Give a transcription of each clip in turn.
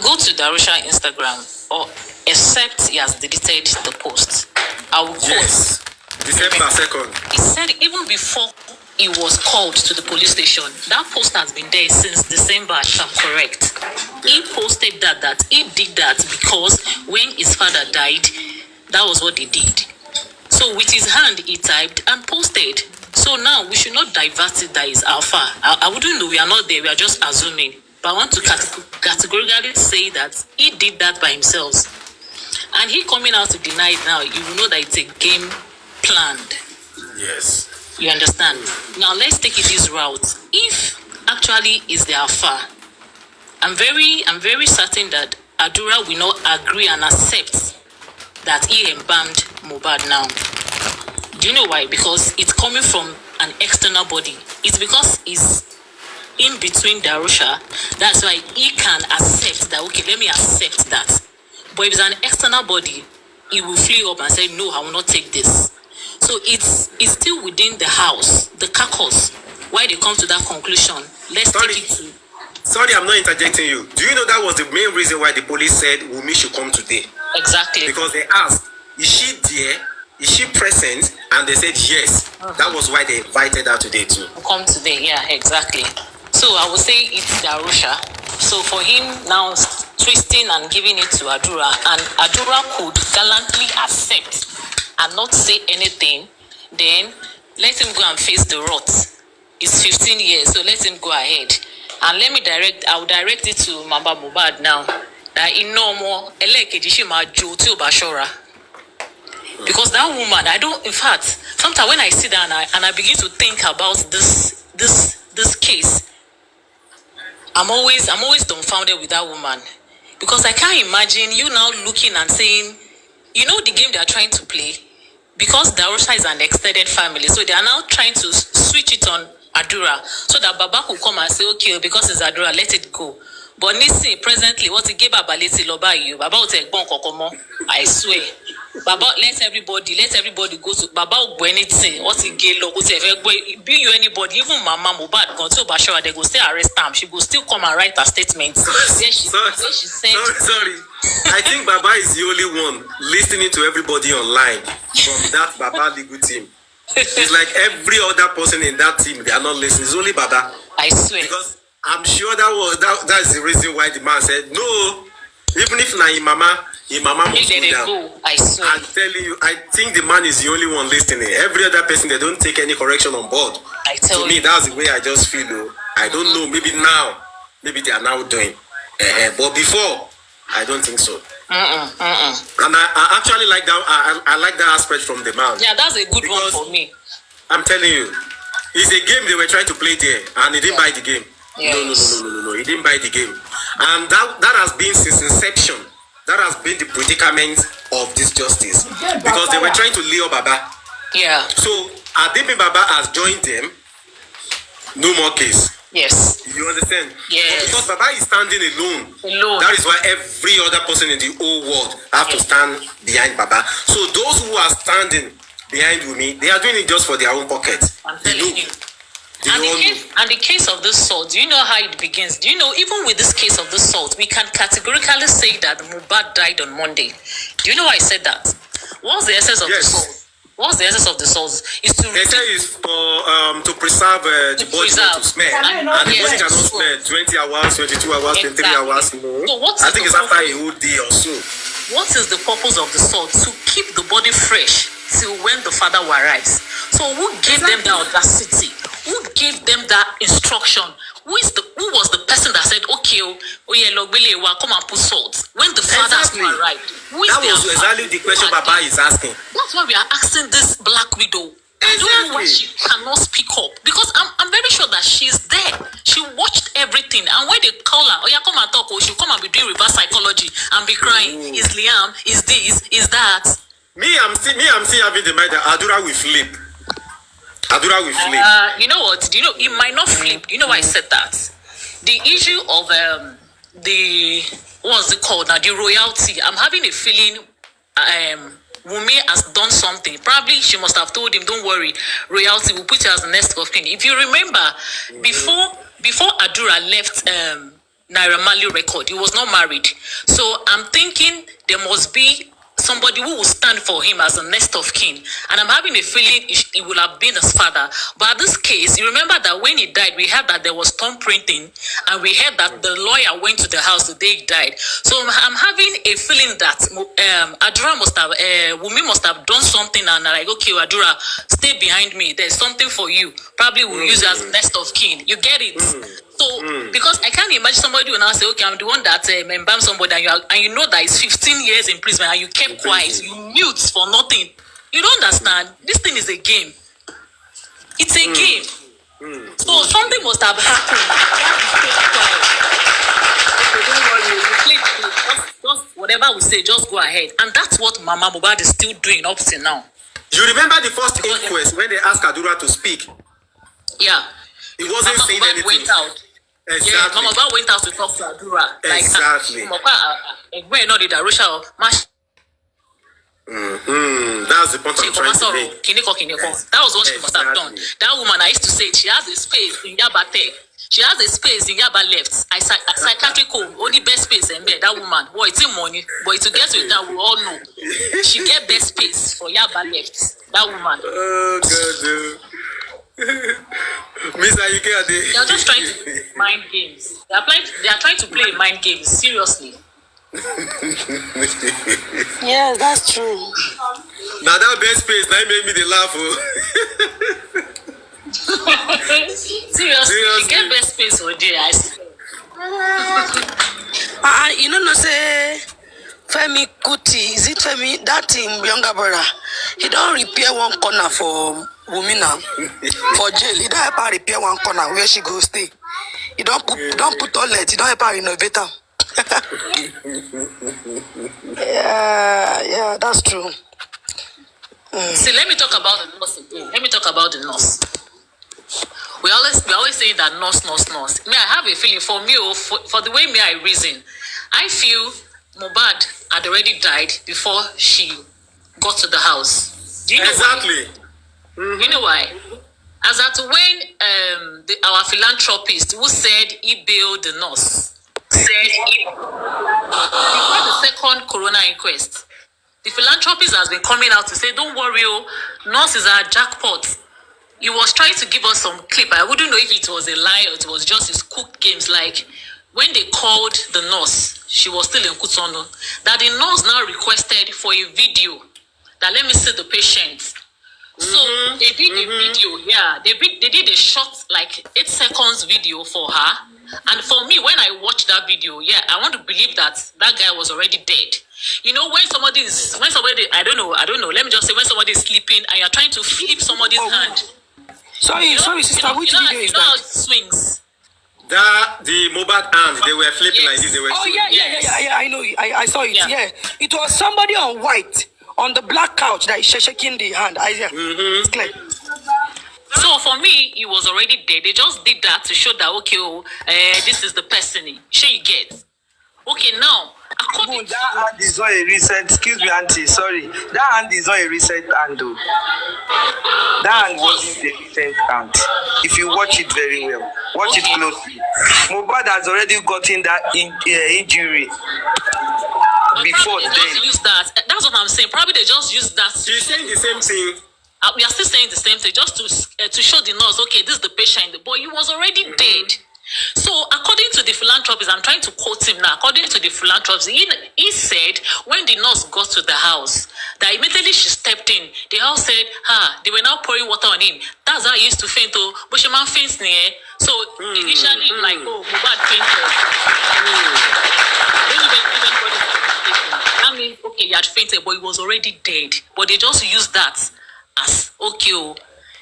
go to Darusha Instagram, or except he has deleted the post, I will quote. Yes. December 2nd. He said even before he was called to the police station, that post has been there since December, if I'm correct. He posted that he did that because when his father died, that was what they did. So with his hand, he typed and posted. So now we should not divert it that is alpha. I wouldn't know, we are not there, we are just assuming. But I want to categorically say that he did that by himself. And he coming out to deny it now, you will know that it's a game planned. Yes. You understand? Now let's take it this route. If actually is the alpha, I'm very certain that Adura will not agree and accept that he embalmed Mohbad now. Do you know why? Because it's coming from an external body. It's because it's in between Darusha. That's why he can accept that, okay, let me accept that. But if it's an external body, he will flee up and say, no, I will not take this. So it's still within the house, the carcass, why they come to that conclusion. Let's take it to... Sorry, I'm not interjecting you. Do you know that was the main reason why the police said Wunmi should come today? Exactly. Because they asked, is she there? Is she present? And they said yes. That was why they invited her today too. Come today, yeah, exactly. So I would say it's Darusha. So for him now twisting and giving it to Adura, and Adura could gallantly accept and not say anything, then let him go and face the rot. It's 15 years, so let him go ahead. And I will direct it to Mamba Mohbad now. That in no more, because that woman, in fact, sometimes when I sit down and I begin to think about this case, I'm always dumbfounded with that woman. Because I can't imagine you now looking and saying, you know the game they are trying to play? Because Darusha is an extended family, so they are now trying to switch it on Adura, so that Baba could come and say, okay, because it's Adura, let it go. But Nisi, presently, what he gave Baba leti loba you, Baba will take bon kokomo. I swear. Baba, let everybody go to Baba will anything. What he gave logo to be you anybody, even Mama Mohbad gone to Bashara, they go still arrest him. She will still come and write a statement. Then she said, sorry. I think Baba is the only one listening to everybody online from that Baba legal team. It's like every other person in that team, they are not listening. It's only Baba. I swear. Because I'm sure that's the reason why the man said no. Even if na mama must go down. I swear. I'm telling you, I think the man is the only one listening. Every other person, they don't take any correction on board. To me, that's the way I just feel. I don't know. Maybe now, maybe they are now doing. But before, I don't think so. And I actually like that. I like that aspect from the man. Yeah, that's a good one for me. I'm telling you, it's a game they were trying to play there, and he didn't buy the game. Yes. No. He didn't buy the game. And that has been since inception. That has been the predicament of this justice. Because they were trying to lay up Baba. Yeah. So, Adibin Baba has joined them. No more case. Yes. You understand? Yes. But because Baba is standing alone. That is why every other person in the whole world have to stand behind Baba. So, those who are standing behind Wunmi, they are doing it just for their own pocket. I'm telling you. And the case of this salt, do you know how it begins? Do you know, even with this case of this salt, we can categorically say that Mohbad died on Monday. Do you know why I said that? What's the essence of the salt? What's the essence of the salt? Is to they say it's for to preserve the body not to smell. And the body cannot smell 20 hours, 22 hours, 23 hours. So I think it's after a whole day or so. What is the purpose of the salt? To keep the body fresh till when the father will arise. So who gave them that audacity? Who gave them that instruction? Who was the person that said, okay, come and put salt when the father has arrived? That was exactly the question Baba is asking. That's why we are asking this black widow. I don't know why she cannot speak up, because I'm very sure that she's there. She watched everything, and when they call her, come and talk, she'll come and be doing reverse psychology and be crying. Is Liam? Is this? Is that? Me, I'm still having the mind that Adura will flip. Adura will flip. You know what? Do you know it might not flip? Do you know why I said that? The issue of the what's it called now? The royalty. I'm having a feeling Wunmi has done something. Probably she must have told him, don't worry, royalty will put you as the next of kin. If you remember, before Adura left Naira Marley record. He was not married. So I'm thinking there must be somebody who will stand for him as a next of kin. And I'm having a feeling it will have been his father. But this case, you remember that when he died, we heard that there was thumb printing, and we heard that the lawyer went to the house the day he died. So I'm having a feeling that Adura must have, Wunmi must have done something, and like, okay, Adura, stay behind me. There's something for you. Probably will use it as next of kin. You get it? So, because I can't imagine somebody will now say, okay, I'm the one that embalmed somebody, and you know that it's 15 years in prison, and you kept quiet, you mute for nothing. You don't understand. This thing is a game. It's a game. So something must have happened. Okay, don't worry. You play the game. Just whatever we say, just go ahead. And that's what Mama Mohbad is still doing up to now. You remember the first inquest when they asked Adura to speak? Yeah. He wasn't Mama saying Mohbad anything. went out. Exactly. Yeah, Mama Mohbad went out to talk to Adura. Exactly. That's the point I'm trying to make. That was what she must have done. That woman, I used to say, she has a space in Yaba Tech. She has a space in Yaba left. Psychiatric home, only best space in bed. That woman, boy, it's in money. But to get with that, we all know. She get best space for Yaba left. That woman. Oh, God. Miss Ayuke, they are just trying to mind games. They are trying to play mind games. Seriously. Yes, that's true. Now that best space, that made me the laugh. Seriously, you get best space for day. You know, say Femi Kuti, is it Femi? That him younger brother, he don't repair one corner for Wunmi now. For jail, he don't help her repair one corner where she go stay. He don't put toilet, he don't help her renovate her. Yeah, that's true. See, let me talk about the nurse again. Let me talk about the nurse. We always say that nurse. Me, I have a feeling for me, for the way me I reason, I feel Mohbad had already died before she got to the house. Do you know exactly? Why? You know why? As at when our philanthropist who said he bailed the nurse said before the second corona inquest, the philanthropist has been coming out to say, don't worry, nurse is our jackpot. He was trying to give us some clip. I wouldn't know if it was a lie or it was just his cooked games. Like when they called the nurse, she was still in Kutono, that the nurse now requested for a video that let me see the patient. So they did a video, they did a short, like 8 seconds video for her. And for me, when I watched that video, I want to believe that guy was already dead. You know, when somebody, I don't know, let me just say, when somebody is sleeping and you're trying to flip somebody's hand. Sorry, sister, which video is that? How it swings? The Mohbad hand, they were flipping like this. They were yeah, I know. I saw it. Yeah. It was somebody on white on the black couch that is shaking the hand. It's clear. So for me, he was already dead. They just did that to show that this is the person. Sure you get. Okay, now according that hand is not a recent. Excuse me, auntie. Sorry, that hand is not a recent hand, though. That hand wasn't a recent hand. If you watch it very well, watch it closely. Mohbad has already gotten that injury before then. Just use that. That's what I'm saying. Probably they just use that. She's saying the same thing. We are still saying the same thing, just to show the nurse, okay, this is the patient, but he was already dead. So according to the philanthropist, I'm trying to quote him now. According to the philanthropist, he said when the nurse got to the house, that immediately she stepped in, the house said, they were now pouring water on him. That's how he used to faint, but she man faints near. So initially, like, Mohbad fainted. That means, okay, he had fainted, but he was already dead. But they just used that as, okay,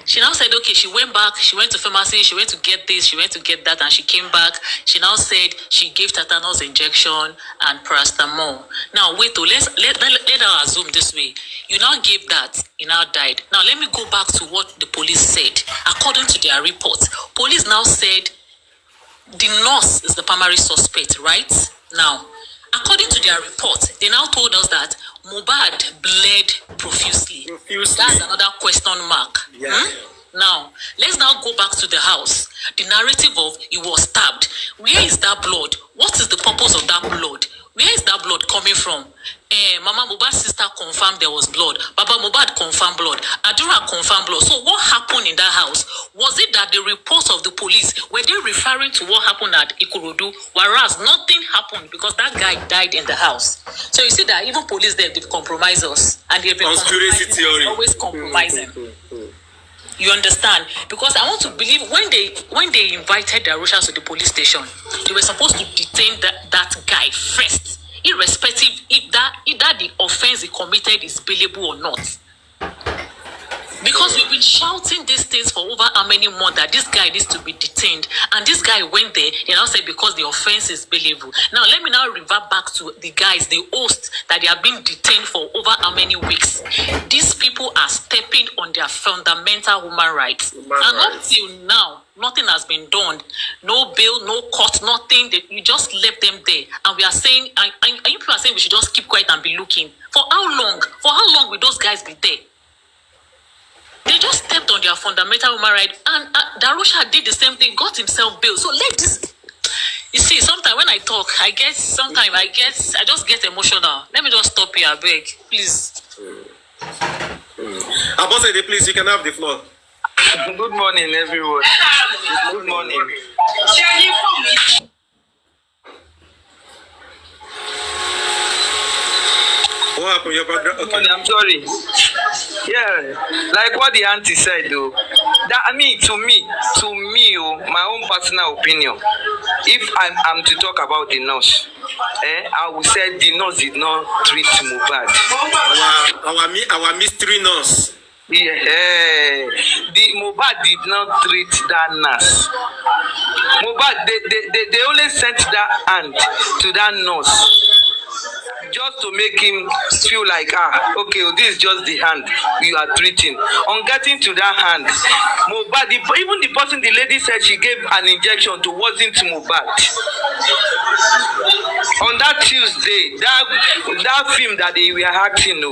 she now said, okay, she went back, she went to pharmacy, she went to get this, she went to get that, and she came back. She now said she gave tetanus injection and paracetamol. Now, wait, let her assume this way. You now gave that, he now died. Now, let me go back to what the police said. According to their report, police now said the nurse is the primary suspect, right? Now, according to their report, they now told us that Mohbad bled profusely. That's another question mark. Yeah. Now, let's now go back to the house. The narrative of he was stabbed. Where is that blood? What is the purpose of that blood? Where is that blood coming from? Mama Mohbad's sister confirmed there was blood. Baba Mohbad confirmed blood. Adura confirmed blood. So what happened in that house? Was it that the reports of the police, were they referring to what happened at Ikorodu? Whereas nothing happened because that guy died in the house. So you see that even police there, they've compromised us. And they've been conspiracy theory. Always compromising. You understand? Because I want to believe when they invited the Arusha to the police station, they were supposed to detain that guy first, irrespective if the offense he committed is bailable or not. Because we've been shouting these things for over how many months that this guy needs to be detained. And this guy went there, they now said because the offense is bailable. Now, let me now revert back to the guys, the hosts, that they have been detained for over how many weeks. These people are stepping on their fundamental human rights. And up till now, nothing has been done. No bail, no court, nothing. You just left them there. And we are saying, and you people are saying we should just keep quiet and be looking. For how long? For how long will those guys be there? They just stepped on their fundamental human right, and Darusha did the same thing, got himself bail. So let this. You see, sometimes when I talk, I just get emotional. Let me just stop here, beg, please. Abosede, please, you can have the floor. Good morning, everyone. Good morning. What happened? Your background? Okay. I'm sorry. Yeah, like what the auntie said, though. That I mean, to me, my own personal opinion. If I'm to talk about the nurse, I would say the nurse did not treat Mohbad. Our mystery nurse. Yeah, the Mohbad did not treat that nurse. Mohbad, they only sent that hand to that nurse. Just to make him feel like, okay, this is just the hand you are treating. On getting to that hand, Mohbad, even the person, the lady said she gave an injection to wasn't Mohbad. On that Tuesday, that film that they were acting,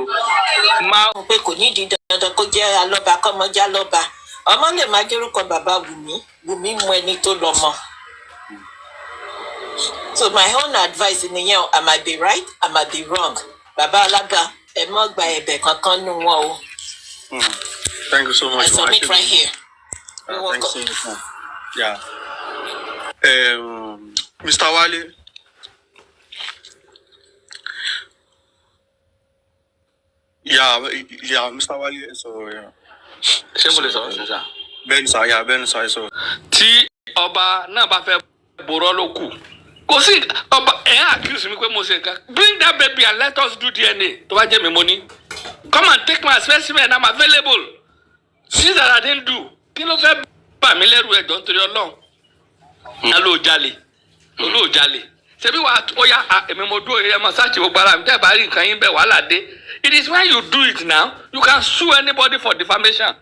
So my own advice in the year, I might be right, I might be wrong. Baba Alaga, thank you so much. I submit right here. Thanks so much. Yeah. Mr. Wale. Yeah, Mr. Wale. So yeah. Ben sir, so. Tí ọba náà bá fẹ́ borọ́ ló kù. Kò sí ọba accuse me pé mo ṣe nǹkan. Bring that baby and let us do DNA. Tó bá jẹ́ mi money. Come and take my specimen. I'm available. See that I didn't do. Kí ló fẹ́ bà mí lẹ́rù ẹ̀jọ̀ nítorí Ọlọ́run. Olóò jalè. Ṣebí wàá ó yá èmi mo dúró ẹ mọ̀ sáàtì gbogbo ara mi tẹ́ bá rí nǹkan yín bẹ́ẹ̀ wàhálà dé. It is when you do it now, you can sue anybody for defamation.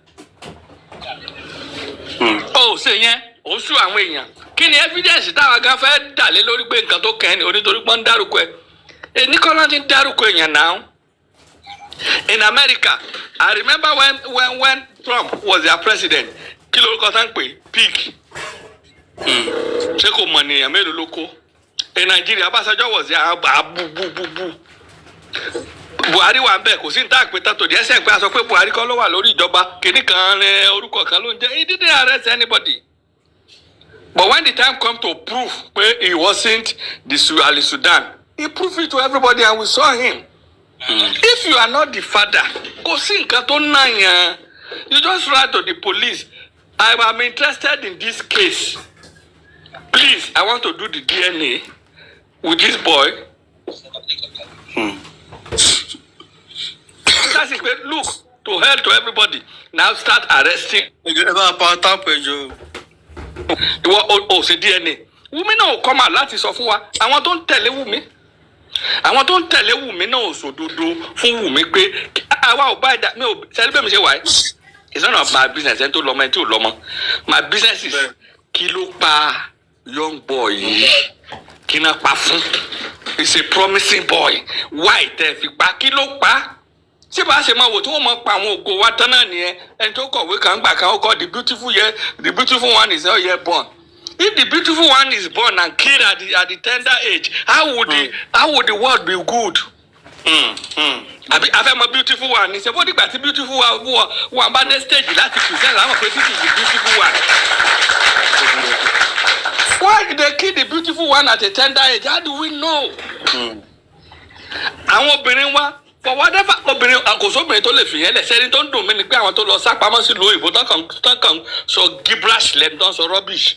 Oh, ṣe yẹn, ó sue àwọn èèyàn. Kí ni evidence táwọn gan fẹ́ dà lé lórí pé nǹkan tó kẹ́ ni onítorí pọ́n ń dárúkọ ẹ̀. Èní kọ́lá ti ń dárúkọ èèyàn now. In America, I remember when Trump was their president, kí lórúkọ tán pè pig. Ṣé kò mọ̀ nìyẹn mélòó ló kó? In Nigeria, Ọbásanjọ́ was there abubububu. Buhari wà ńbẹ̀ kò sí ní táàpé tàtò díẹ̀ sẹ́yìn pé a sọ pé Buhari kọ́ ló wà lórí ìjọba kìíní kan orúkọ kan ló ń jẹ́. He didn't arrest anybody. But when the time come to prove pé he wasn't the Ali Sudan, he proved it to everybody and we saw him. If you are not the father, kò sí nǹkan tó ná yẹn. You just write to the police. I am interested in this case. Please, I want to do the DNA with this boy. Look, to hell to everybody. Now start arresting. Ṣe DNA. Wunmi náà come out láti sọ fún wa. Àwọn tó ń tẹ̀lé Wunmi. Àwọn tó ń tẹ̀lé Wunmi náà ò sòdodo fún Wunmi pé àwa ò bá ẹ̀dá mi ò sẹ́ni mi ṣe wà ẹ́. It's none of my business ẹni tó lọ́mọ ẹni tí ò lọ́mọ. My business is kí ló pa young boy yìí. Kí náà pa fún. He's a promising boy. Why tẹ́ fi pa kí ló pa? ṣé bá ṣe máa wò tí wọ́n máa pa àwọn ògo wa tán náà nìyẹn ẹni tó kọ̀wé kan gbà kan ó kọ́ the beautiful one is not yet born. If the beautiful one is born and killed at the tender age, how would the world be good? Àbí afẹ́ mọ beautiful one ni ṣe bó dìgbà tí beautiful one bá dé stage láti present àwọn pé this is the beautiful one. Why did they kill the beautiful one at a tender age? How do we know? Àwọn obìnrin wa for whatever obìnrin àkóso tó lè fìyẹn lẹ̀ sẹ́ni tó ń dùn mí ni pé àwọn tó lọ sápamọ́ sílùú òyìnbó tán kàn sọ gibberish lẹ́nu tán sọ rubbish.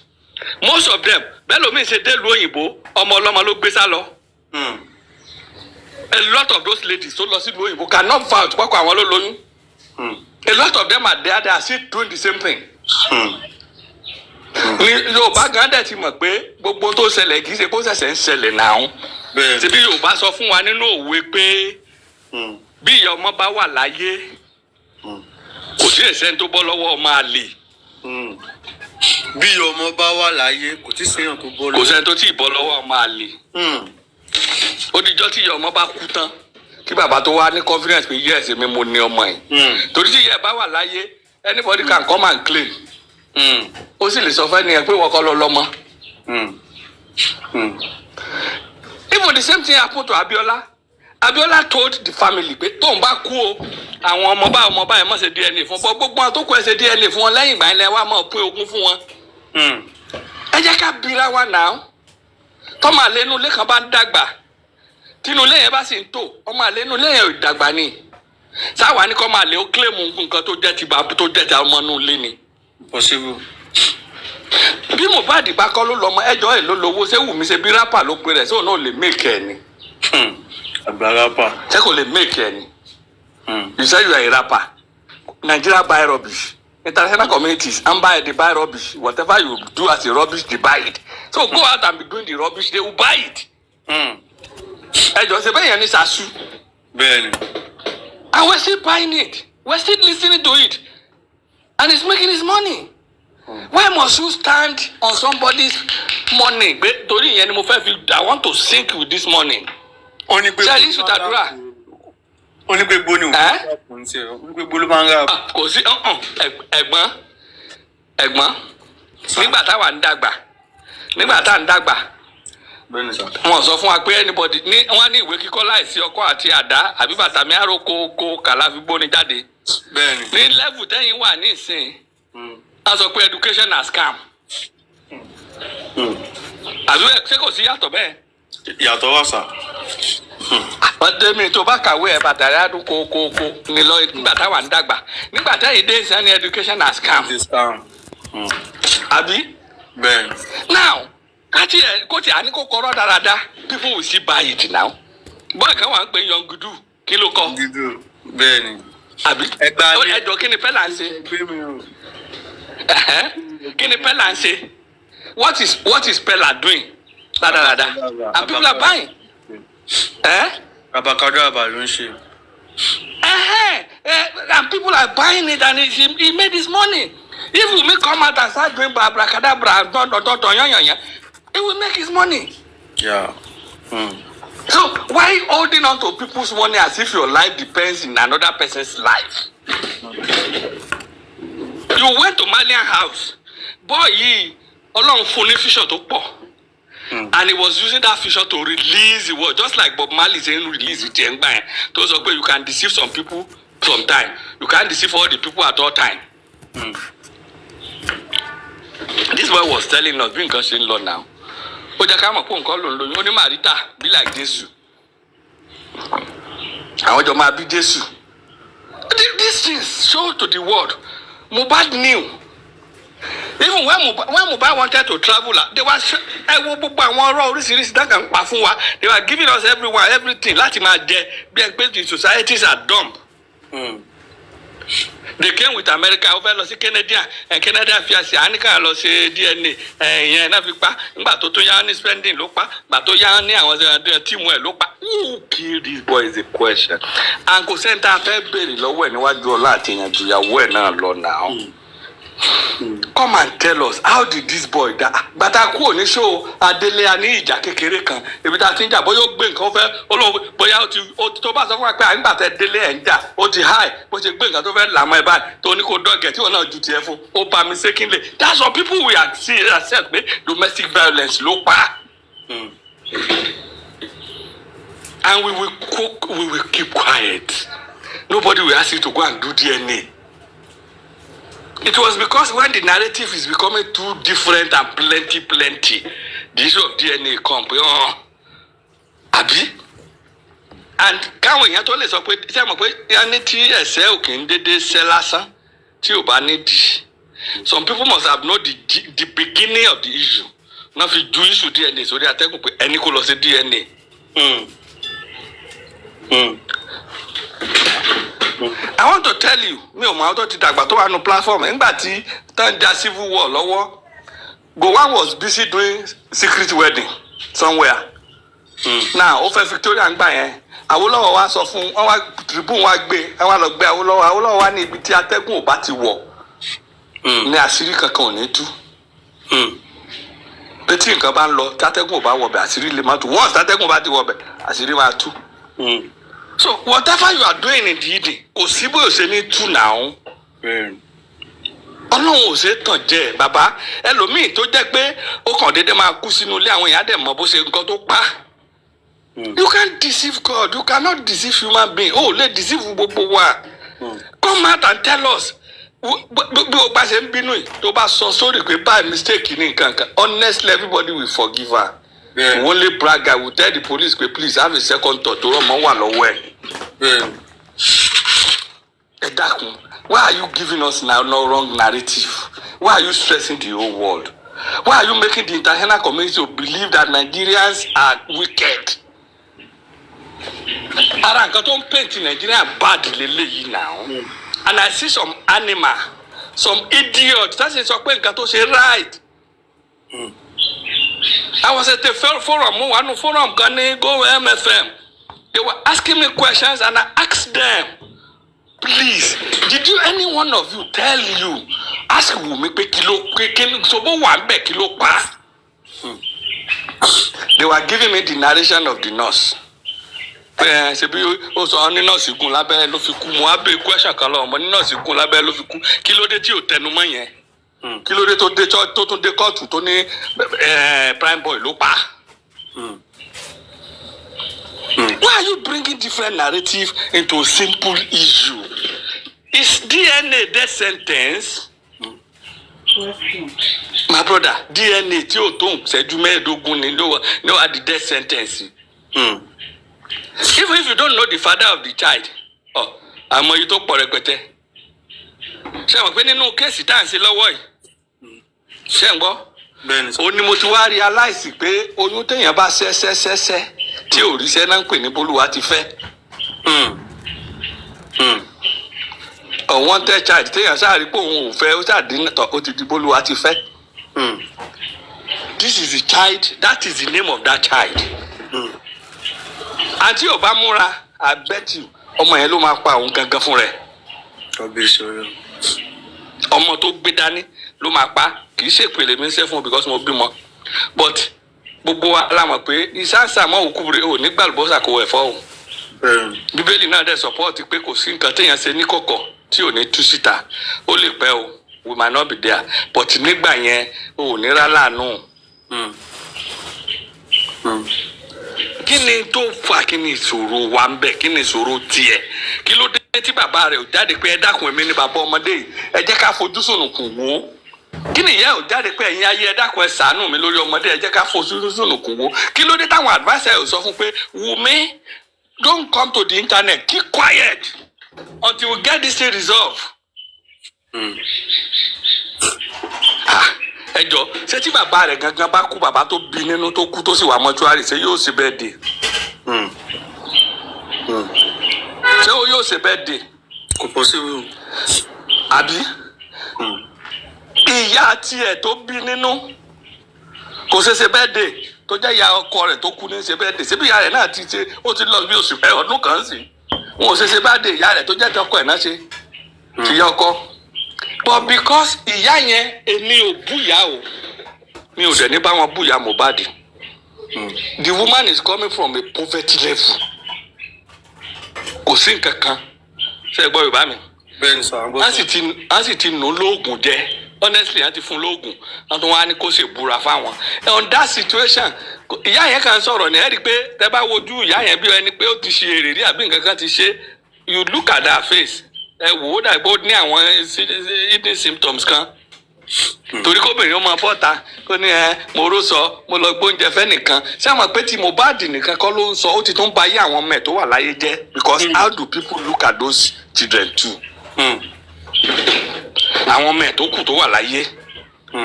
Most of them bẹ́ẹ̀ lómi ṣe dé ìlú òyìnbó ọmọ ọlọ́mọ ló gbé sá lọ. A lot of those ladies tó lọ sílùú òyìnbó cannot vouch pọ́kọ̀ àwọn ló lóyún. A lot of them are there, they are still doing the same thing. Yorùbá gan dẹ̀ ti mọ̀ pé gbogbo tó ṣẹlẹ̀ kì í ṣe kó ṣẹ̀ṣẹ̀ ń ṣẹlẹ̀ náà. Ṣebí Yorùbá sọ fún wa nínú òwe pé bí ìyá ọmọ bá wà láyé kò sí ẹ̀ṣẹ̀ tó bọ́ lọ́wọ́ ọmọ àlè. Bí ọmọ bá wà láyé kò tí sẹ́yàn tó bọ́ lọ́wọ́. Kò sẹ́ni tó tí ì bọ́ lọ́wọ́ ọmọ àlè. Ó dijọ́ tí ìyá ọmọ bá kú tán kí bàbá tó wá ní confidence pé yes èmi mo ní ọmọ yìí. Torí tí ìyá ẹ̀ bá wà láyé anybody can come and claim. Ó sì lè sọ fẹ́ nìyẹn pé wọ́n kọ́ lọ lọ́mọ. Even the same thing happened to Abiola. Abiola told the family pé tóun bá kú o àwọn ọmọ bá ẹ̀ mọ̀ ṣe DNA fún wọn gbogbo àwọn tó kọ ẹ̀ ṣe DNA fún wọn lẹ́yìn ìgbà yẹn lẹ́wọ́ àmọ́ pín ogún fún wọn. Ẹ jẹ́ ká bira wa náà tọ́mọ àlẹ́ inú ilé kan bá ń dàgbà tínú ilé yẹn bá sì ń tò ọmọ àlẹ́ inú ilé yẹn ò dàgbà ni sáwa ní kọ́ máa lè ó kílèmù nǹkan tó jẹ́ ti bàbá tó jẹ́ ti ọmọ inú ilé ni. Possible. Bí Mohbad bá kọ́ ló lọ́mọ ẹjọ́ ẹ̀ ló lówó ṣé Wùmí ṣe bí rápà ló pe rẹ̀ ṣé òun náà lè make ẹ̀ ni. Àgbà rápà. Ṣé kò lè make ẹ̀ ni. You say you are a rapper. Nigeria buy rubbish. International communities and they buy rubbish. Whatever you do as a rubbish, they buy it. So go out and be doing the rubbish, they will buy it. Ẹjọ́ ṣe bẹ́ẹ̀ yẹn ní Sasu. Bẹ́ẹ̀ni. And we're still buying it. We're still listening to it. And it's making his money. Why must you stand on somebody's money? Torí ìyẹn ni mo fẹ́ fi I want to sink with this money. Ṣé àyè sùn Adura? Ó ní pé gbóni òun ti ẹ̀ ó ní pé gbó ló máa ń rà. Kò sí ẹ̀gbọ́n nígbà táwa ń dàgbà wọn sọ fún wa pé anybody wọn ní ìwé kíkọ́ láìsí ọkọ́ àti àdá àbí bàtà mi àròkọ kàlà fi gbóni jáde. Ní level tẹ́yìn wà ní ìsìn a sọ pé education na scam. Àbí ṣé kò sí yàtọ̀ bẹ́ẹ̀? Yàtọ̀ wà sà. Ọ̀dẹ́mi tó bá kàwé ẹ̀ bàtà rẹ̀ àdún kókókó ní lọ nígbà táwa ń dàgbà nígbà tẹ́yìn dé ìsìn ní education na scam. Àbí? Bẹ́ẹ̀ni. Now kó tí a ní kó kọ́rọ́ dáradára people will still buy it now. Bọ́ọ̀ kan wà ń pè yọ̀ǹgùdù kí ló kọ́? Bẹ́ẹ̀ni. Àbí? Ẹ̀dọ̀ kí ni pẹ́lá ń ṣe? Kí ni pẹ́lá ń ṣe? What is Pella doing? Dáradára. And people are buying. Abakadabra ló ń ṣe. And people are buying it and he made his money. If we make come out and start doing abracadabra and he will make his money. Yeah. So why holding on to people's money as if your life depends in another person's life? You went to Malian house. Boy, Ọlọ́run fún ní fíṣọ̀ tó pọ̀. And he was using that fissure to release the word, just like Bob Marley saying release it. Those are where you can deceive some people sometime. You can't deceive all the people at all time. This boy was telling us, being in law now. Only Marita be like Jesus. I want your man be Jesus. These things show to the world. Mohbad knew. Even when Mohbad wanted to travel, they were they were giving us everything. The societies are dumb. They came with America over to Canada and Canada fears Anika lost DNA and spending lopa, but Toyani was a team where lopa. Who killed this boy is a question. Uncle Santa February low when what you Latin and you are well now. Come and tell us, how did this boy die? But I couldn't show Adele and Ija Kekerekan. If that thing that boy, you bring over, but bóyá ó ti tó bá sọ fún wa pé àyìnbá tẹ délé ẹ̀ ń jà ó ti high bó ṣe gbé nǹkan tó fẹ́ làmọ́ ẹ̀ báyìí tó ní kó dọ́gẹ̀ tí wọn náà ju tiẹ̀ fún ó bá mi sékínlẹ̀ that's what people will accept pé domestic violence ló pa. And we will keep quiet. Nobody will ask you to go and do DNA. It was because when the narrative is becoming too different and plenty, the issue of DNA come. Abi? And káwọn èèyàn tó lè sọ pé ṣé mọ̀ pé yanni tí ẹ̀ṣẹ̀ ò kì í dédé ṣẹ́ lásán tí ò bá nídìí. Some people must have known the beginning of the issue. Wọ́n fi ju issue DNA sórí atẹ́gùn pé ẹni kò lọ sí DNA. I want to tell you, mi ò mọ àwọn tó ti dàgbà tó wà nù platform nígbà tí tán ja civil war lọ́wọ́. Gowon was busy doing secret wedding somewhere. Now ó fẹ́ Victoria ń gbà yẹn. Awólọ́wọ̀ wá sọ fún wọn wá tribune wá gbé wọn lọ gbé Awólọ́wọ̀ wá ní ibi tí atẹ́gùn ò bá ti wọ̀. Ní àṣírí kankan ò ní tú. Pé tí nǹkan bá ń lọ tí atẹ́gùn ò bá wọ̀ bẹ̀ àṣírí lè má tú. Once atẹ́gùn bá ti wọ̀ bẹ̀ àṣírí máa tú. So whatever you are doing in the evening, kò sí bóyá ṣe ní tú náà. Ọlọ́run ò ṣe tàn jẹ bàbá ẹlòmíì tó jẹ́ pé ó kàn déédéé máa kú sínú ilé àwọn èèyàn dẹ̀ mọ̀ bó ṣe nǹkan tó pa. You can't deceive God, you cannot deceive human being. Oh, lè deceive gbogbo wa. Come out and tell us. Bí o bá ṣe ń bínú yìí tó bá sọ sórí pé by mistake ní nǹkan kan honestly everybody will forgive her. Yeah. Only brag guy will tell the police, please have a second thought to run one away. Why are you giving us now no wrong narrative? Why are you stressing the whole world? Why are you making the international community to believe that Nigerians are wicked? Ara nǹkan tó ń paint Nigeria bad lélẹ́yìí now. And I see some animal, some idiot. That's sọ pé nǹkan tó ṣe right. I was at a forum, one forum, go MFM. They were asking me questions and I asked them, please, did any one of you tell you, ask Wunmi pe kilo, so one be kilo pa? They were giving me the narration of the nurse. Ṣe bí ó sọ ní nurse gun lábẹ́ ló fi kú mo á bẹ̀ question kan lọ mo ní nurse gun lábẹ́ ló fi kú kí ló dé tí ò tẹnu mọ́ yẹn. Kí ló dé tó dé tó tún dé kóòtù tó ní prime boy ló pa. Why are you bringing different narrative into a simple issue? Is DNA death sentence? My brother, DNA tí ó tó ṣẹ́jú mẹ́ẹ̀ẹ́dógún ni ló wà the death sentence. Even if you don't know the father of the child, àmọ́ yìí tó pọ̀ rẹpẹtẹ. Ṣé mo pé nínú kéèsì tá à ń ṣe lọ́wọ́ yìí? Ṣé ń gbọ́? Ó ní mo ti wá realize pé oyún téèyàn bá ṣẹ́ṣẹ́ṣẹ́ṣẹ́ tí ò ríṣẹ́ náà ń pè ní bólúwa ti fẹ́. Unwanted child téèyàn ṣáà rí pé òun ò fẹ́ ó ṣàdínàtọ̀ ó ti di bólúwa ti fẹ́. This is the child, that is the name of that child. Àǹtí ò bá múra, I bet you ọmọ yẹn ló máa pa òun gangan fún rẹ̀. Ọmọ tó gbé dání ló máa pa kì í ṣe pèlè mi ń ṣe fún because mo bímọ but gbogbo wa la mọ̀ pé ìsáǹsà mọ́ òkú rẹ̀ ò ní gbàlùbọ́sà kò ẹ̀fọ́ o. Bíbélì náà dẹ̀ support pé kò sí nǹkan téèyàn ṣe ní kọ̀kọ̀ tí ò ní tú síta ó lè pẹ́ o we might not be there but nígbà yẹn ò ní rá láàánú. Kí ni tó fà kí ni ìṣòro wa ń bẹ kí ni ìṣòro tiẹ̀ kí ló dé tí bàbá rẹ̀ ò jáde pé ẹ dákun èmi ni bàbá ọmọdé yìí ẹ jẹ́ ká fojú sùnùkùn wò kí ni ìyá ò jáde pé ẹ̀yin ayé ẹ dákun ẹ ṣàánú mi lórí ọmọdé ẹ jẹ́ ká fojú sùnùkùn wò kí ló dé táwọn adviser ò sọ fún pé Wunmi don't come to the internet keep quiet until we get this thing resolved. Ẹjọ́ ṣé tí bàbá rẹ̀ gangan bá kú bàbá tó bí nínú tó kú tó sì wà mọ́túárì ṣé yóò ṣe bẹ́ẹ̀ dé? Ṣé o yóò ṣe bẹ́ẹ̀ dé? Kò possible. Àbí? Ìyá tiẹ̀ tó bí nínú kò ṣe bẹ́ẹ̀ dé tó jẹ́ ìyá ọkọ rẹ̀ tó kú ní ṣe bẹ́ẹ̀ dé ṣé bí ìyá rẹ̀ náà ti ṣe ó ti lọ bí oṣù ọdún kan sí wọn ò ṣe bẹ́ẹ̀ dé ìyá rẹ̀ tó jẹ́ tọkọ ẹ̀ náà ṣe ìyá ọkọ. But because ìyá yẹn èmi ò búyà o mi ò dẹ̀ ní bá wọn búyà Mohbad. The woman is coming from a poverty level. kò sí nǹkan kan ṣe gbọ́ Yorùbá mi. bẹ́ẹ̀ni sọ àwọn gbọ́. a sì ti nù lóògùn jẹ honestly a ti fún lóògùn wọn tún wá ní kó ṣe búra fáwọn. On that situation ìyá yẹn kan sọ̀rọ̀ ní ẹ rí i pé tẹ́ bá wojú ìyá yẹn bí ẹni pé ó ti ṣe èrè rí àbí nǹkan kan ti ṣe you look at her face ẹ wò ó dàgbò ní àwọn hidden symptoms kan torí kóbìnrin ó máa bọ́ta kó ní mo ró sọ mo lọ gbóúnjẹ fẹ́ nìkan ṣé àwọn pé tí Mohbad nìkan kọ́ ló ń sọ ó ti tún ba ayé àwọn ọmọ ẹ̀ tó wà láyé jẹ́ because how do people look at those children too? àwọn ọmọ ẹ̀ tó kù tó wà láyé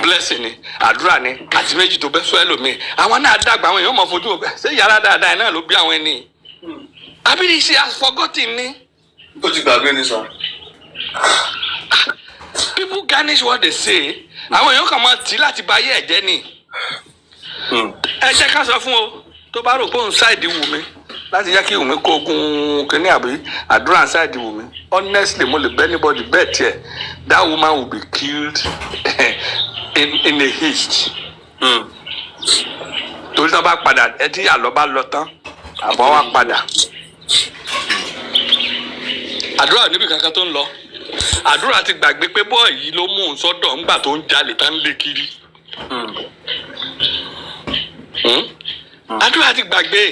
blessing ni àdúrà ni àti méjì tó bẹ́ sọ ẹlòmíì àwọn náà dàgbà àwọn èèyàn máa fojú ọgbẹ ṣé yàrá dáadáa náà ló bí àwọn ẹni àbí she has forgotten ni. ó ti gbàgbé ní sọ. People garnish what they say. Àwọn èèyàn kan máa tì láti bà ayé ẹ̀jẹ̀ ni. Ẹ jẹ́ ká sọ fún o tó bá rò pé òun ṣáìdì Wùmí láti jẹ́ kí Wùmí kó ogun kínní àbí àdúrà ṣáìdì Wùmí. Honestly mo lè bẹ́ anybody bet here that woman will be killed in a haste. Torí tó bá padà ẹ tí àlọ́ bá lọ tán àbọ̀ wá padà. Àdúrà níbi kankan tó ń lọ. Àdúrà ti gbàgbé pé bọ́ọ̀ yìí ló mú un sọ́dọ̀ ńgbà tó ń jalè tá ń lé kiri. Àdúrà ti gbàgbé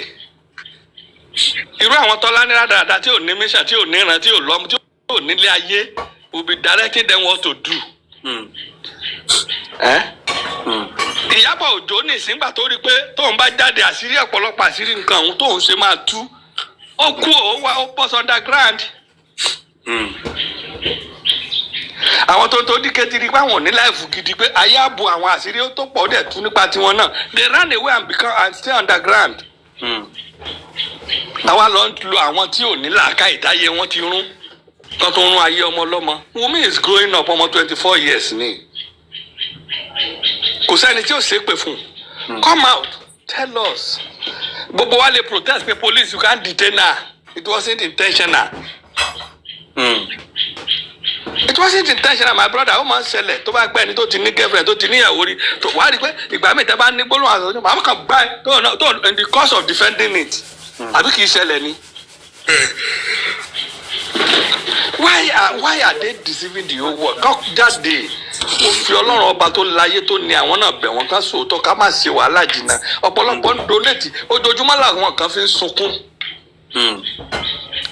irú àwọn tọ́lá ní rádaràda tí ò ní mission tí ò ní ìran tí ò lọ́mú tí ò nílé ayé will be directing them what to do. Ìyábọ̀ Òjó ní ìsìngbà tó rí pé tóun bá jáde àṣírí ọ̀pọ̀lọpọ̀ àṣírí nǹkan òun tóun ṣe máa tú ó kú ó bọ́ underground. Àwọn tó díkẹ́ ti rí pé àwọn ò ní láìfù gidi pé ayé ààbò àwọn àṣírí tó pọ̀ dẹ̀ tún nípa tiwọn náà they ran away and stay underground. Àwa lọ ń lo àwọn tí ò ní làákà ìdáyé wọn ti rún kan tó ń rún ayé ọmọ ọlọ́mọ. Wunmi is growing up ọmọ 24 years ni kò sẹ́ni tí ò ṣépè fún come out tell us. Gbogbo wa lè protest pé police you can't detain her it wasn't intentional. It wasn't intentional my brother ó máa ń ṣẹlẹ̀ tó bá gbẹ́ ẹni tó ti ní girlfriend tó ti níyàwó rí tó wá rí pé ìgbà míì tẹ́ bá ní gbólóhùn àṣọ ní màmú kan gbá ẹ tó in the course of defending it àbí kì í ṣẹlẹ̀ ni. Why are they deceiving the whole world? Kọ́ jáde ó fi Ọlọ́run ọba tó láyé tó ní àwọn náà bẹ̀ wọ́n ká sòótọ́ ká má ṣe wàhálà jìnnà ọ̀pọ̀lọpọ̀ ń donate ojoojúmọ́ làwọn kan fi ń sunkún.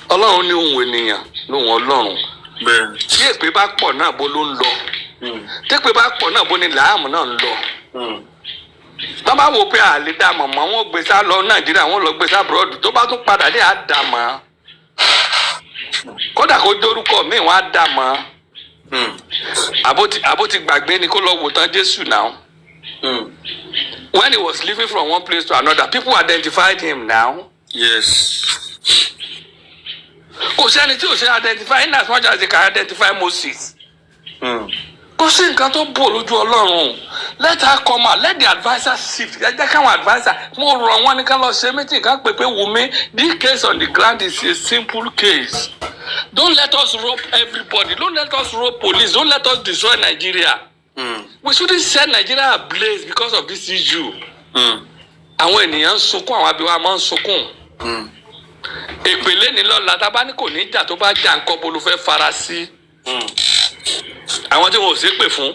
Ọlọ́run ní ohun ènìyàn lóhun Ọlọ́run. Tí èpè bá pọ̀ náà bó ló ń lọ tí èpè bá pọ̀ náà bó ni làámù náà ń lọ. Tó bá wò pé àlè dá mọ̀mọ́ wọn gbé sá lọ Nàìjíríà wọn lọ gbé sá abroad tó bá tún padà dé àdàmọ́ kódà kó dórúkọ míì wọn á dàmọ́ àbó ti gbàgbé ni kó lọ wò tán Jésù náà. When he was living from one place to another people identified him now. Yes. Kò sẹ́ni tí ò ṣe identify in as much as they can identify Moses. Kò sí nǹkan tó bò lójú Ọlọ́run. Let her come out. Let the adviser shift. Ẹ jẹ́ káwọn adviser mo rọ̀ wọ́n ní ká lọ ṣe meeting ká pè pé Wunmi this case on the ground is a simple case. Don't let us rope everybody. Don't let us rope police. Don't let us destroy Nigeria. We shouldn't set Nigeria ablaze because of this issue. Àwọn ènìyàn ń sunkún àwọn abiwa máa ń sunkún. Èpèlé ní lọ́la tábà ní kò ní ìjà tó bá jà nǹkan bolo fẹ́ fara sí. Àwọn tí wọn ò ṣe pè fún.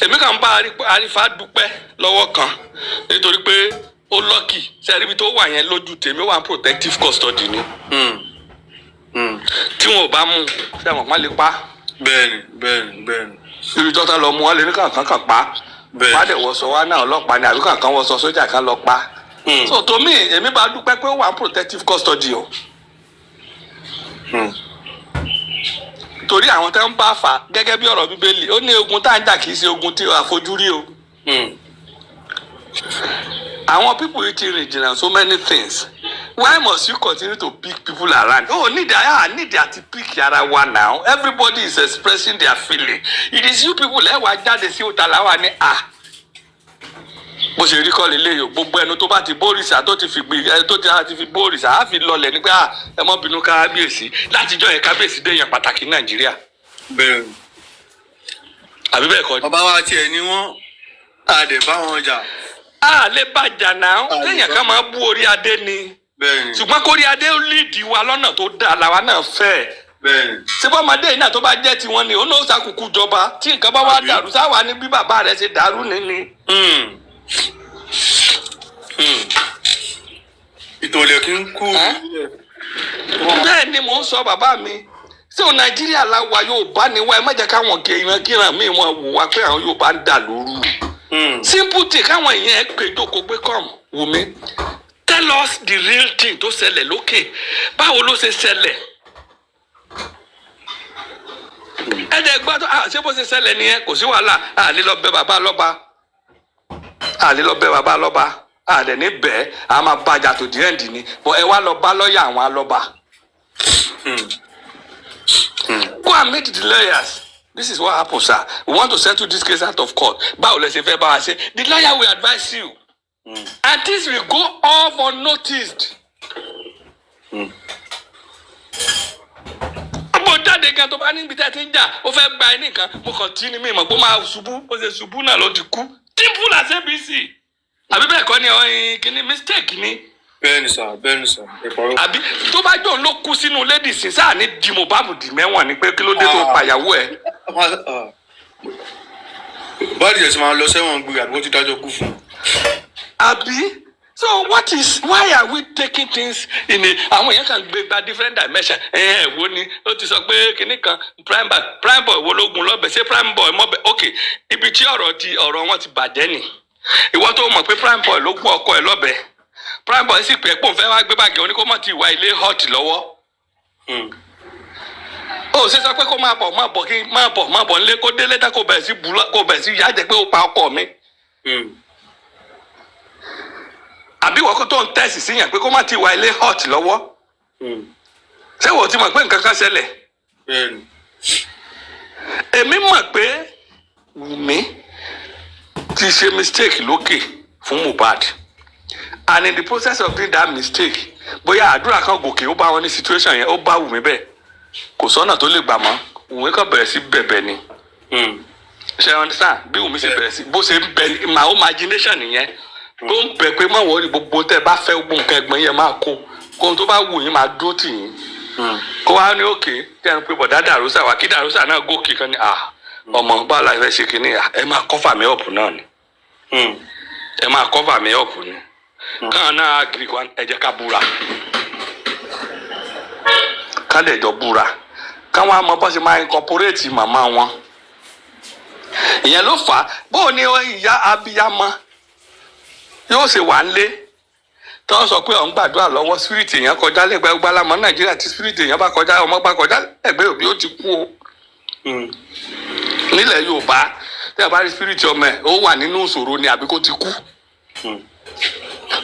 Èmi kàn bá Arífà dúpẹ́ lọ́wọ́ kan nítorí pé ó lọ́kì sẹ́rí ibi tó wà yẹn lójú tèmi wà protective custody ni. Tí wọn ò bá mú sẹ́wọ̀n má lè pa. Bẹ́ẹ̀ni. Ibi tó ta lọ mú wọn lè ní kankan kan pa. Wá dẹ̀ wọ́sọ wá náà ọlọ́pàá ni àbí kankan wọ́sọ sójà kan lọ pa. So to me èmi bá dúpẹ́ pé ó wà protective custody o. Torí àwọn tẹ́ ń bá fà gẹ́gẹ́ bí ọ̀rọ̀ Bíbélì ó ní ogun tá ń jà kìí ṣe ogun tí àfojúrí o. Àwọn people yìí ti rìn jìnnà so many things. Why must you continue to pick people around? Oh, need to pick ara wa now. Everybody is expressing their feeling. It is you people ẹ wá jáde sí òtàláwà ní bó ṣe rí kọ́ lélẹ̀ yìí gbogbo ẹnu tó bá ti bórìṣà tó ti fi bórìṣà á fi lọlẹ̀ nígbà ẹ mọ́ bínú kábíyèsí látijọ́ yẹn kábíyèsí déyàn pàtàkì Nàìjíríà. Bẹ́ẹ̀ni. Àbí bẹ́ẹ̀ kọ́ ni. Bàbá wa tiẹ̀ ni wọ́n á dẹ̀ bá wọn jà. A lè bàjà náà téèyàn kan máa bú orí adé ni. bẹ́ẹ̀ni. ṣùgbọ́n kórí adé ó líìdì wa lọ́nà tó dáa làwa náà fẹ́. bẹ́ẹ̀ni. ṣé bọ́mọdé yìí náà tó bá jẹ́ tiwọn ni òun náà ṣàkùkù jọba tí nǹkan bá wá dàrú sáwà ní bí bàbá rẹ̀ ṣe dàrú nínú. ìtòlẹ̀ kí n kú. bẹ́ẹ̀ ni mò ń sọ bàbá mi ṣé o Nàìjíríà la wà Yorùbá ni wá ẹ má jẹ́ káwọn kéèyàn kíran míì wọn wò wá pé àwọn Yorùbá ń dà lóru. simple thing káwọn èèyàn ẹ pé jókòó pé come Wunmi tell us the real thing tó ṣẹlẹ̀ lókè báwo ló ṣe ṣẹlẹ̀. ẹ̀dẹ̀ gbọ́ tó ṣé bó ṣe ṣẹlẹ̀ nìyẹn kò sí wàhálà àlè lọ bẹ bàbá lọ́ba àdẹ̀ ní bẹ́ẹ̀ a máa bàjá tó di ẹ̀ǹdì ni bọ́ ẹ wá lọ bá lọ́ọ̀yà àwọn alọ́ba. Go and meet the lawyers. This is what happens, sir. We want to settle this case out of court. Báwo lẹ ṣe fẹ́ bá wa ṣe? The lawyer will advise you. And this will go off unnoticed. Mo jáde kan tó bá níbi tẹ́ ti ń jà, ó fẹ́ gba ẹni kan, mo kàn tí ni mi mọ̀ pé ó máa ṣubú, ó ṣe ṣubú náà ló ti kú. Simple as ABC. Àbí bẹ́ẹ̀ kọ́ ni ọ̀yin kìíní mistake ni. bẹ́ẹ̀ni sà. Àbí tó bá jọ ló kú sínú lady sin sáà ní di Mohbad di mẹ́wọ̀n ni pé kí ló dé tó pàyàwó ẹ̀. báyìí ẹ̀ ti máa lọ sẹ́wọ̀n gbé àbí wọ́n ti dájọ́ kú fún un. Àbí so why are we taking things in àwọn èèyàn kan gbé gba different dimension wo ni ó ti sọ pé kinní kan prime boy wo lógun lọ́bẹ̀ ṣé prime boy mọ́bẹ̀ ok ibi tí ọ̀rọ̀ wọn ti bàjẹ́ ni ìwọ tó mọ̀ pé prime boy ló gún ọkọ ẹ̀ lọ́bẹ̀ prime boy sì pé pòun fẹ́ wá gbé báàgì oníkómọ̀ ti wá ilé hot lọ́wọ́ ó ṣe sọ pé kó máa bọ̀ nílé kó délé dá kó bẹ̀rẹ̀ sí yájẹ́ pé ó pa ọkọ mi. Àbí wọ́n tó ń tẹ̀sí sí yàn pé kó má ti wá ilé hot lọ́wọ́. Ṣé wò ó ti mọ̀ pé nǹkan kan ṣẹlẹ̀? Èmi mọ̀ pé Wunmi ti ṣe mistake lókè fún Mohbad. And in the process of doing that mistake, bóyá àdúrà kan gòkè ó bá wọn ní situation yẹn ó bá Wunmi bẹ́ẹ̀. Kò sọ́nà tó lè gbà mọ́. Wunmi kan bẹ̀rẹ̀ sí bẹ̀bẹ̀ ni. Ṣé ẹ understand? Bí Wunmi ṣe bẹ̀rẹ̀ sí bó ṣe ń bẹ my imagination nìyẹn. Tó ń bẹ pé má wọrí gbogbo tẹ bá fẹ́ gbogbo nǹkan ẹ̀gbọ́n yẹn máa kó kó tó bá wù yín máa dúró tì yín kó wá ní òkè tẹ́ ń pé bọ̀dá dàrúsà wá kí dàrúsà náà gòkè kan ní ọmọ bá la fẹ́ ṣe kínní ẹ máa cover me up náà ni ẹ máa cover me up ni káwọn náà agree wa ẹ jẹ́ ká búra ká lè jọ búra káwọn àmọ́ bọ́ ṣe máa incorporate màmá wọn ìyẹn ló fà á bóò ní ìyá abiyamọ yóò ṣe wà nílé tí wọ́n sọ pé òun gbàdúrà lọ́wọ́ spirit èèyàn kọjá lẹ́gbẹ̀ẹ́ gbálámọ́ Nàìjíríà tí spirit èèyàn bá kọjá ọmọ bá kọjá lẹ́gbẹ̀ẹ́ òbí ó ti kú o. Nílẹ̀ Yorùbá tí a bá rí spirit ọmọ ẹ̀ ó wà nínú ìṣòro ni àbí kó ti kú.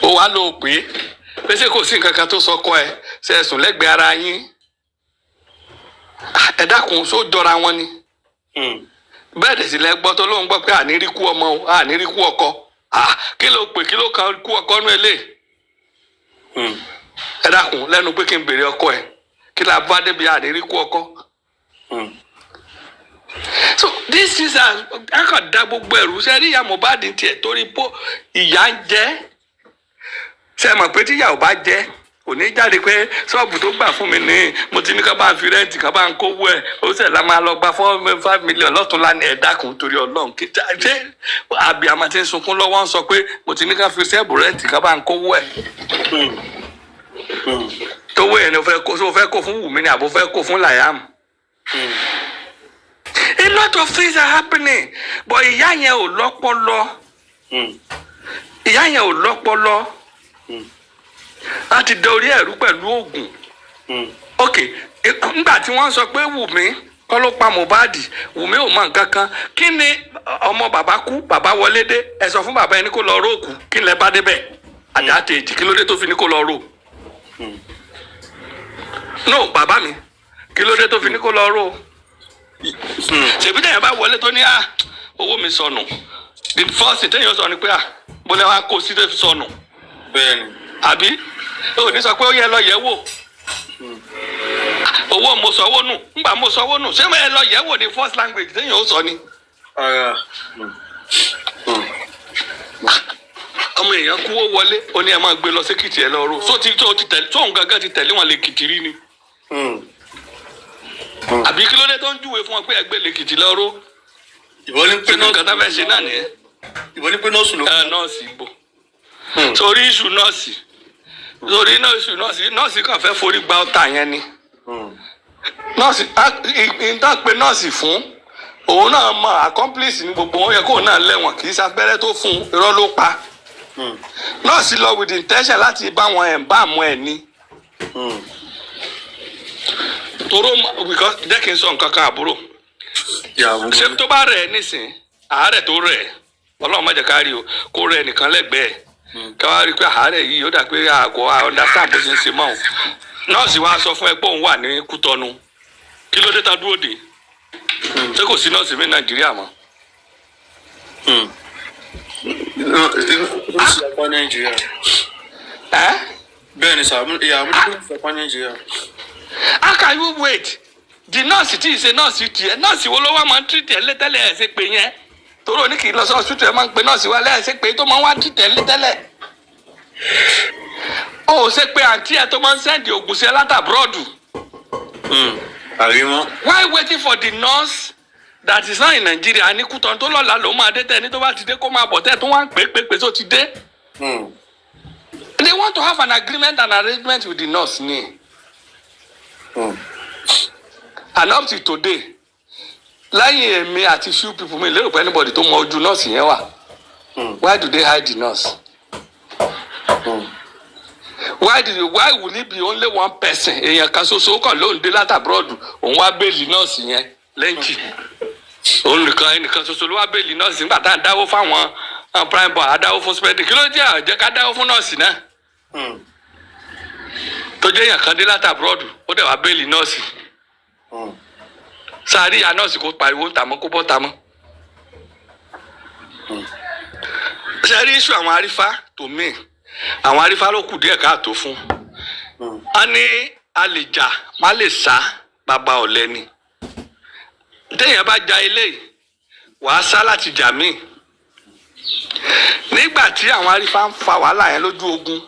Ó wá lò pé ṣé kò sí nǹkan kan tó sọkọ ẹ ṣe ẹ̀sùn lẹ́gbẹ̀ẹ́ ara yín. Ẹ dákun só jọra wọn ni. Bẹ́ẹ̀ dẹ̀ sì lẹ gbọ́ tó lóun gbọ́ pé àní rí kú ọmọ o àní rí kú ọkọ. Kí ló pè kí ló kan kú ọkọ nú ilé ẹ dákun lẹ́nu pé kí n béèrè ọkọ ẹ kí la bá débi àdérí kú ọkọ. So this is akọ̀dá gbogbo ẹ̀rù ṣe rí ìyá Mohbad tiẹ̀ torí bó ìyá ń jẹ́ ṣe mọ̀ pé tíyà ò bá jẹ́ kò ní jáde pé ṣọ́ọ̀bù tó gbà fún mi ní mo ti ní ká bá ń fi rẹ́ǹtì ká bá ń kówó ẹ̀ ó sì la máa lọ gba 5 million lọ́tún lánàá ẹ̀ dákun torí Ọlọ́run kí ṣe àbí àmọ́ tí ń sunkún lọ́wọ́ ń sọ pé mo ti ní ká fi ṣẹ́ẹ̀bù rẹ́ǹtì ká bá ń kówó ẹ̀. Tówó yẹn ni o fẹ́ kó fún Wunmi ni àbò fẹ́ kó fún Liam. A lot of things are happening but ìyá yẹn ò lọ́pọlọ. Ìyá yẹn ò lọ́pọlọ. Láti da orí ẹ̀rú pẹ̀lú oògùn. Ok nígbà tí wọ́n sọ pé Wunmi kọ́ ló pa Mohbad Wunmi ò mọ nǹkan kan kí ni ọmọ bàbá kú bàbá wọlé dé ẹ sọ fún bàbá ẹni kó lọ róòkù kí lẹ bá débẹ̀ àdáàtẹ̀jì kí ló dé tó fi ní kó lọ rò. No bàbá mi kí ló dé tó fi ní kó lọ rò. Ṣèbí tẹ̀yìn bá wọlé tó ní owó mi sọnù the first thing tẹ̀yìn sọ ni pé bọ́lá wa kó sí tó fi sọnù. Bẹ́ẹ̀ni. Àbí ó ní sọ pé ó yẹ lọ yẹ̀ wò owó mo sanwó nù ńgbà mo sanwó nù ṣé ẹ lọ yẹ̀ wò ní first language tẹ̀yìn ó sọ ni. ọmọ èèyàn kú ó wọlé ó ní ẹ máa gbé lọ sí Èkìtì ẹ lọ́rọ́ sóun gángan ti tẹ̀lé wọn lè Èkìtì rí ni. àbí kí ló dé tó ń júwe fún wọn pé ẹgbẹ́ lè Èkìtì lọ́rọ́. ìbọn ní pé nǹkan tá fẹ́ ṣe náà nìyẹn. ìbọn ní pé nọ́ọ̀sì ló. nọ́ọ̀sì ibo sórí iṣu nọ́ọ̀sì sórí nọ́ọ̀sì kan fẹ́ forí gba ọta yẹn ni. nọ́ọ̀sì ìtàn pé nọ́ọ̀sì fún òun náà mọ accomplice ní gbogbo wọn yẹ kóun náà lẹ́wọ̀n kì í ṣàpẹrẹ tó fún irọ́ ló pa. nọ́ọ̀sì lọ with intention láti bá wọn Embalm ẹ̀ ní. toro jẹ́ kí n sọ nǹkan kan àbúrò. ṣé tó bá rẹ̀ nísìn àárẹ̀ tó rẹ̀ Ọlọ́run má jẹ́ ká rí o kó rẹ̀ nìkan lẹ́gbẹ̀ẹ́ káwá rí pé àárẹ̀ yìí ó dà pé àgọ́ understand bó ṣe ń ṣe mọ́ òun. nọ́ọ̀sì wa sọ fún ẹ pé òun wà ní Kútọ́nù kí ló dé tá dúró dé ṣé kò sí nọ́ọ̀sì mi Nàìjíríà mọ́. nọ́ọ̀sì apá Nàìjíríà. bẹ́ẹ̀ ni sà ìyá mi nọ́ọ̀sì apá Nàìjíríà. How can you wait? The nurse tí ì ṣe nọ́ọ̀sì tiẹ̀ nọ́ọ̀sì wo ló wá máa ń treat ẹ̀ létẹ́lẹ̀ ẹ̀ ṣe pé yẹn torí òní kì í lọ sí hospital ẹ̀ máa ń pe nọ́ọ̀sì wa lẹ́ẹ̀ ṣe pé tó máa ń wá treat ẹ̀ létẹ́lẹ̀. ó ṣe pé àǹtí ẹ̀ tó máa ń sẹ́ndì ògùn sí ẹ látàbúrọ̀dù. àríwọ́n. Why waiting for the nurse that is not in Nigeria ní Kútọ́nù tó lọ́la ló máa dé tẹ̀ ní tó bá ti dé kó máa bọ̀ tẹ̀ tó wá ń pè tó ti dé. They want to have an agreement and arrangement with the nurse ni. And up to today láyìn èmi àti few people mi lérò pé anybody tó mọ ojú nọ́ọ̀sì yẹn wà. Why do they hide the nurse? Why will it be only one person èèyàn kan ṣoṣo kan ló ń dé látàbúrọ̀dù òun wá bẹ́ẹ̀lì nọ́ọ̀sì yẹn lẹ́ǹkì òun nìkan ẹnìkan ṣoṣo ló wá bẹ́ẹ̀lì nọ́ọ̀sì nígbà tá à ń dáwó fáwọn prime boy àdáwó fún spending kí ló jẹ́ àjẹ́ ká dáwó fún nọ́ọ̀sì náà tó jẹ́ èèyàn kan dé látàbúrọ̀dù ó dẹ̀ wá bẹ́ẹ̀lì nọ́ọ̀sì sáré ya nọ́ọ̀sì kó pariwo ń tàmọ́ kó bọ́ tàmọ́ ṣe rí iṣu àwọn arífá tó mí àwọn arífá ló kù díẹ̀ káàtó fún a ní a lè jà má lè sá bàbá ọ̀lẹ ni téèyàn bá ja ilé wàá sá láti jà míì nígbà tí àwọn arífá ń fa wàhálà yẹn lójú ogun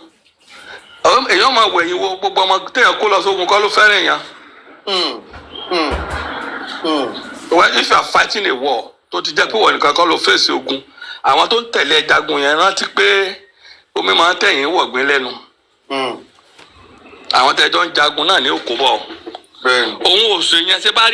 èèyàn máa wẹ̀yìn wo gbogbo ọmọ téèyàn kó lọ sógun kọ́ ló fẹ́ràn èèyàn. Well, if you are fighting a war tó ti jẹ́ pé wọ́n nìkan kọ́ ló fèsì ogun àwọn tó ń tẹ̀lé jagun yẹn rántí pé omi máa ń tẹ̀yìn wọ̀gbìn lẹ́nu àwọn tẹ́jọ́ ń jagun náà ní òkú bọ̀ òun ò sè yẹn ṣe bá rí.